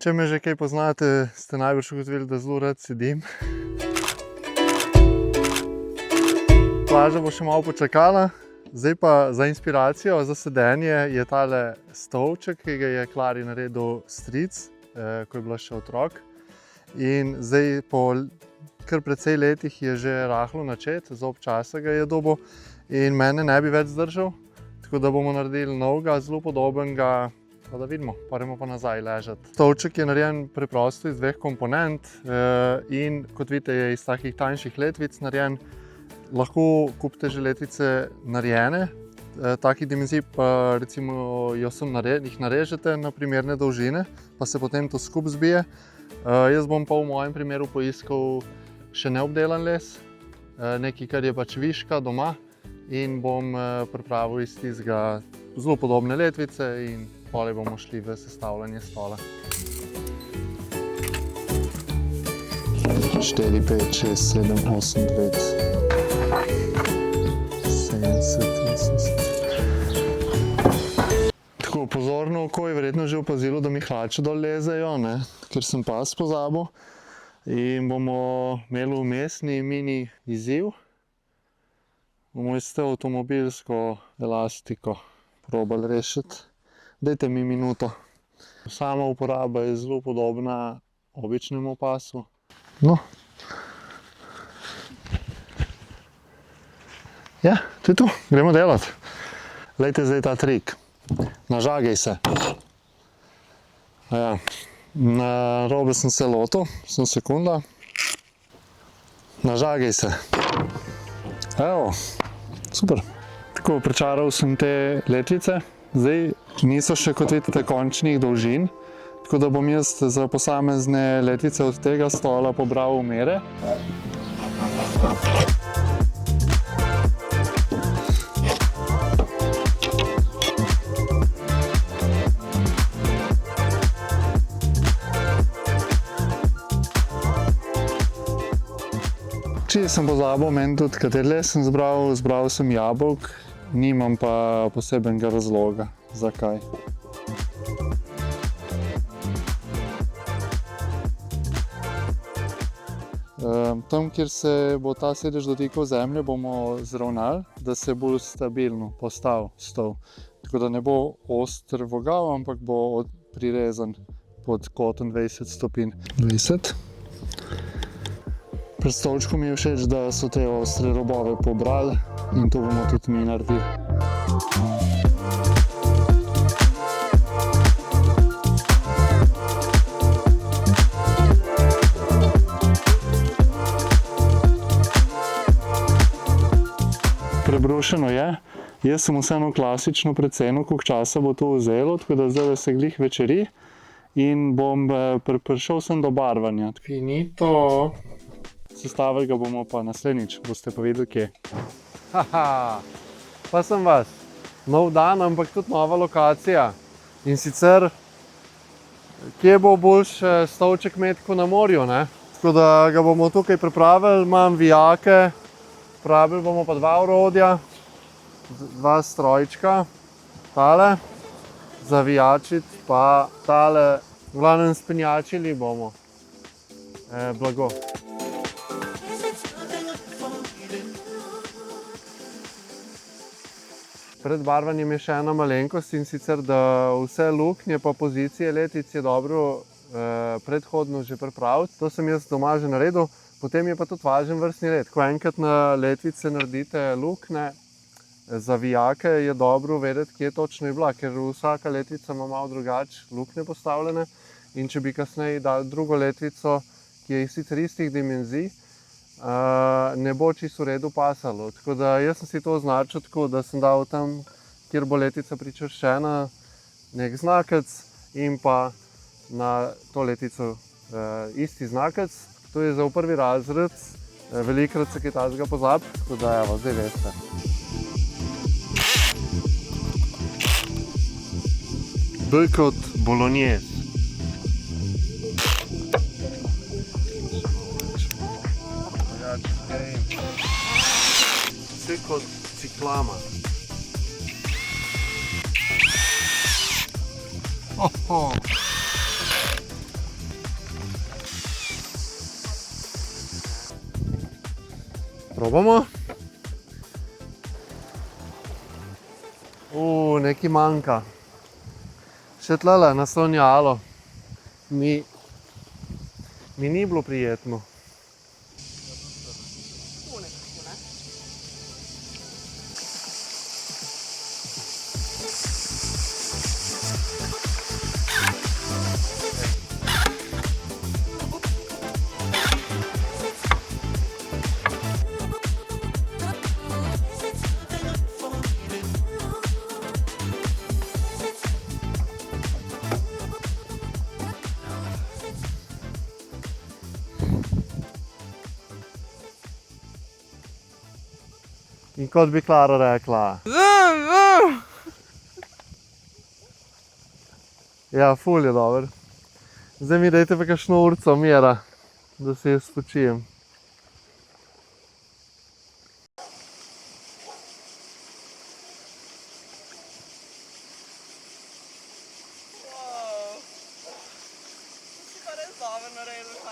Če me že kaj poznate, ste najbrž ugotovili, da zelo rad sedim. Plaža bo še malo počakala. Zdaj pa za inspiracijo, za sedenje je tale stolček, ki ga je Klari naredil stric, ko je bila še otrok. In zdaj po kar precej letih je že rahlo načet, zob časa ga je dobil in mene ne bi več zdržal. Tako da bomo naredili novega, zelo podobnega. Pa da vidimo, moramo pa nazaj ležati. Stolček je narejen preprosto iz dveh komponent in kot vidite je iz takih tanjših letvic narejen. Lahko kupite že letvice narejene, takih dimenzij pa recimo jih narežete na primerne dolžine, pa se potem to skupaj zbije. Jaz bom pa v mojem primeru poiskal še neobdelan les, nekaj, kar je pač viška doma in bom pripravil iz tistega zelo podobne letvice in potem bomo šli v sestavljanje stola. 4, 5, 6, 7, 8, 9, 70, 80. Tako, pozorno oko je verjetno že opazilo, da mi hlače dol lezejo, ker sem pas pozabil. In bomo imeli vmesni mini izziv. Bomo s to avtomobilsko elastiko probali rešiti. Dajte mi minuto. Sama uporaba je zelo podobna običnemu pasu. No. Ja, to je to. Gremo delati. Glejte zdaj ta trik. Nažagaj se. Ja. Narobe sem se lotil, sem sekunda. Nažagaj se. Evo, super. Tako, pričaral sem te letvice. Zdaj niso še, kot vidite, končnih dolžin, tako da bom jaz za posamezne letvice od tega stola pobral mere. Če sem pozabil meni tudi, katere les sem zbral sem jabolk. Nimam pa posebenega razloga, zakaj. Tam, kjer se bo ta sedež dotikal zemlje, bomo zravnali, da se bolj stabilno postavi stol. Tako da ne bo oster vogal, ampak bo prirezan pod kotom 20 stopinj. 20. Pri stolčku mi je všeč, da so te ostre robove pobrali in to bomo tudi mi naredili. Prebrušeno je. Jaz sem vseeno klasično precenil, koliko časa bo to vzelo, tako da zdaj se glih večeri in bom prišel sem do barvanja. Finito. Sestavili ga bomo pa naslednjič, boste pa videli kje. Haha, pa sem vas. Nov dan, ampak tudi nova lokacija. In sicer, kje bo boljš stolček imeti kot na morju, ne? Tako da ga bomo tukaj pripravili, imam vijake, pripravili bomo pa dva orodja, dva strojčka, tale, zavijačiti, pa tale, v glavnem spenjačili bomo blago. Pred barvanjem je še ena malenkost in sicer, da vse luknje pa pozicije letvic je dobro predhodno že pripraviti. To sem jaz doma že naredil, potem je pa tudi važen vrstni red. Ko enkrat na letvice naredite luknje, za vijake je dobro vedeti, kje točno je bila, ker vsaka letvica ima malo drugače luknje postavljene in če bi kasneje dali drugo letvico, ki je sicer istih dimenzij, ne bo čisto v redu pasalo. Tako da jaz sem si to označil tako, da sem dal tam, kjer bo letvica pričvrščena, nek znakec in pa na to letvico isti znakec. To je za v prvi razred, velikokrat se kaj takega pozabi, tako da evo, zdaj veste. B kot bolognese. C kot ciklama. Probamo. Nekaj manjka. Še tlele naslonjalo. Mi ni bilo prijetno. In kot bi Klara rekla. Ja, ful je dober. Zdaj mi dajte pa kakšno urco mira, da se jaz spočijem. Si pa res dobro naredil.